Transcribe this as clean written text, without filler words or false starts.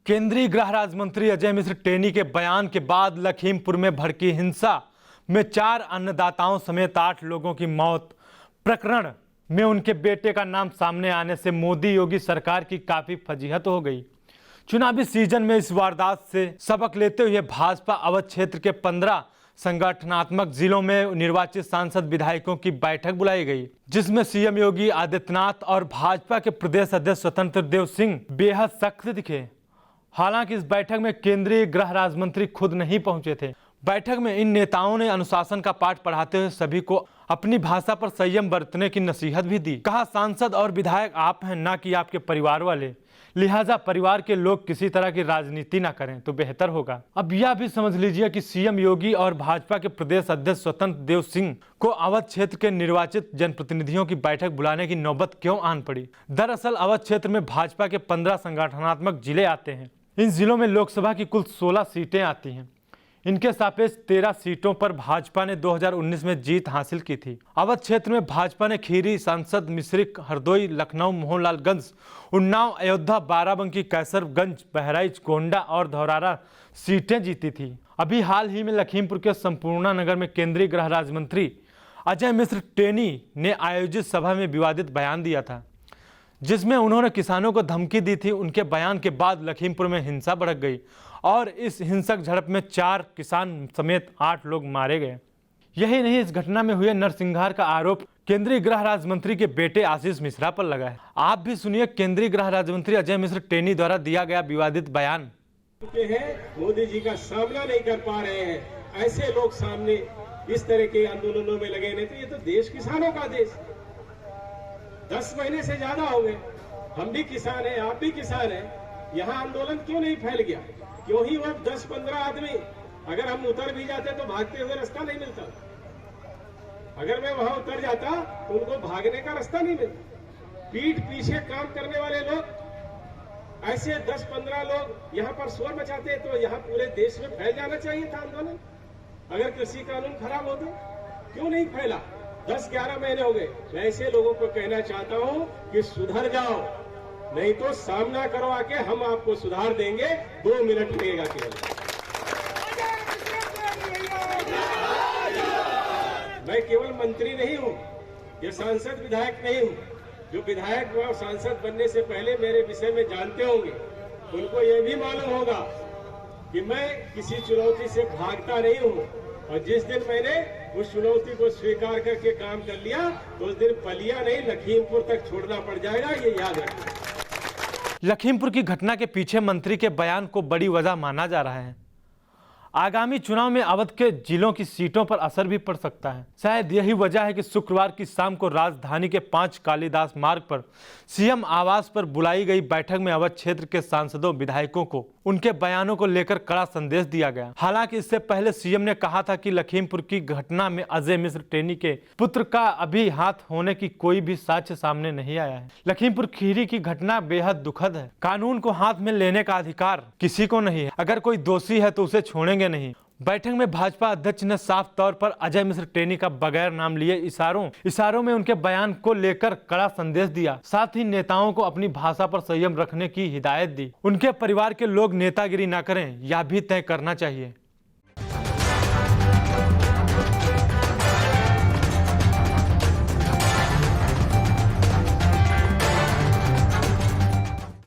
केंद्रीय गृह राज्य मंत्री अजय मिश्र टेनी के बयान के बाद लखीमपुर में भड़की हिंसा में 4 अन्नदाताओं समेत 8 लोगों की मौत प्रकरण में उनके बेटे का नाम सामने आने से मोदी योगी सरकार की काफी फजीहत हो गई। चुनावी सीजन में इस वारदात से सबक लेते हुए भाजपा अवध क्षेत्र के 15 संगठनात्मक जिलों में निर्वाचित सांसद विधायकों की बैठक बुलाई गई, जिसमें सीएम योगी आदित्यनाथ और भाजपा के प्रदेश अध्यक्ष स्वतंत्र देव सिंह बेहद सख्त दिखे। हालांकि इस बैठक में केंद्रीय गृह राज्य मंत्री खुद नहीं पहुंचे थे। बैठक में इन नेताओं ने अनुशासन का पाठ पढ़ाते हुए सभी को अपनी भाषा पर संयम बरतने की नसीहत भी दी। कहा, सांसद और विधायक आप हैं, ना कि आपके परिवार वाले, लिहाजा परिवार के लोग किसी तरह की राजनीति ना करें तो बेहतर होगा। अब यह भी समझ लीजिए कि सीएम योगी और भाजपा के प्रदेश अध्यक्ष स्वतंत्र देव सिंह को अवध क्षेत्र के निर्वाचित जनप्रतिनिधियों की बैठक बुलाने की नौबत क्यों आन पड़ी। दरअसल अवध क्षेत्र में भाजपा के 15 संगठनात्मक जिले आते हैं। इन जिलों में लोकसभा की कुल 16 सीटें आती हैं। इनके सापेक्ष 13 सीटों पर भाजपा ने 2019 में जीत हासिल की थी। अवध क्षेत्र में भाजपा ने खीरी, सांसद, मिश्रिख, हरदोई, लखनऊ, मोहनलालगंज, उन्नाव, अयोध्या, बाराबंकी, कैसरगंज, बहराइच, गोंडा और धौरारा सीटें जीती थी। अभी हाल ही में लखीमपुर के संपूर्णा नगर में केंद्रीय गृह राज्य मंत्री अजय मिश्र टेनी ने आयोजित सभा में विवादित बयान दिया था, जिसमें उन्होंने किसानों को धमकी दी थी। उनके बयान के बाद लखीमपुर में हिंसा भड़क गई और इस हिंसक झड़प में 4 किसान समेत 8 लोग मारे गए। यही नहीं, इस घटना में हुए नरसंहार का आरोप केंद्रीय गृह राज्य मंत्री के बेटे आशीष मिश्रा पर लगा है। आप भी सुनिए केंद्रीय गृह राज्य मंत्री अजय मिश्र टेनी द्वारा दिया गया विवादित बयान। मोदी जी का सामना नहीं कर पा रहे हैं, ऐसे लोग सामने इस तरह के आंदोलनों में लगे नहीं, तो ये तो देश किसानों का देश। 10 महीने से ज्यादा हो गए, हम भी किसान हैं, आप भी किसान हैं। यहाँ आंदोलन क्यों नहीं फैल गया? क्यों ही वो 10-15 आदमी, अगर हम उतर भी जाते तो भागते हुए रास्ता नहीं मिलता। अगर मैं वहां उतर जाता तो उनको भागने का रास्ता नहीं मिलता। पीठ पीछे काम करने वाले लोग, ऐसे 10-15 लोग यहाँ पर शोर मचाते तो यहाँ पूरे देश में फैल जाना चाहिए था आंदोलन। अगर कृषि कानून खराब होते क्यों नहीं फैला? 10-11 महीने हो गए। मैं ऐसे लोगों को कहना चाहता हूं कि सुधर जाओ, नहीं तो सामना करो आके, हम आपको सुधार देंगे। 2 मिनट लगेगा केवल। मैं केवल मंत्री नहीं हूं, ये सांसद विधायक नहीं हूं। जो विधायक व सांसद बनने से पहले मेरे विषय में जानते होंगे, उनको ये भी मालूम होगा कि मैं किसी चुनौती से भागता नहीं हूं। और जिस दिन मैंने उस चुनौती को स्वीकार करके काम कर लिया, तो उस दिन पलिया नहीं, लखीमपुर तक छोड़ना पड़ जाएगा, ये याद रखना। लखीमपुर की घटना के पीछे मंत्री के बयान को बड़ी वजह माना जा रहा है। आगामी चुनाव में अवध के जिलों की सीटों पर असर भी पड़ सकता है। शायद यही वजह है कि शुक्रवार की शाम को राजधानी के 5 कालीदास मार्ग पर सीएम आवास पर बुलाई गई बैठक में अवध क्षेत्र के सांसदों, विधायकों को उनके बयानों को लेकर कड़ा संदेश दिया गया। हालांकि इससे पहले सीएम ने कहा था कि लखीमपुर की घटना में अजय मिश्र टेनी के पुत्र का अभी हाथ होने की कोई भी साक्ष्य सामने नहीं आया है। लखीमपुर खीरी की घटना बेहद दुखद है। कानून को हाथ में लेने का अधिकार किसी को नहीं है। अगर कोई दोषी है तो उसे छोड़ेंगे नहीं। बैठक में भाजपा अध्यक्ष ने साफ तौर पर अजय मिश्र टेनी का बगैर नाम लिए इशारों में उनके बयान को लेकर कड़ा संदेश दिया। साथ ही नेताओं को अपनी भाषा पर संयम रखने की हिदायत दी। उनके परिवार के लोग नेतागिरी न करें, यह भी तय करना चाहिए।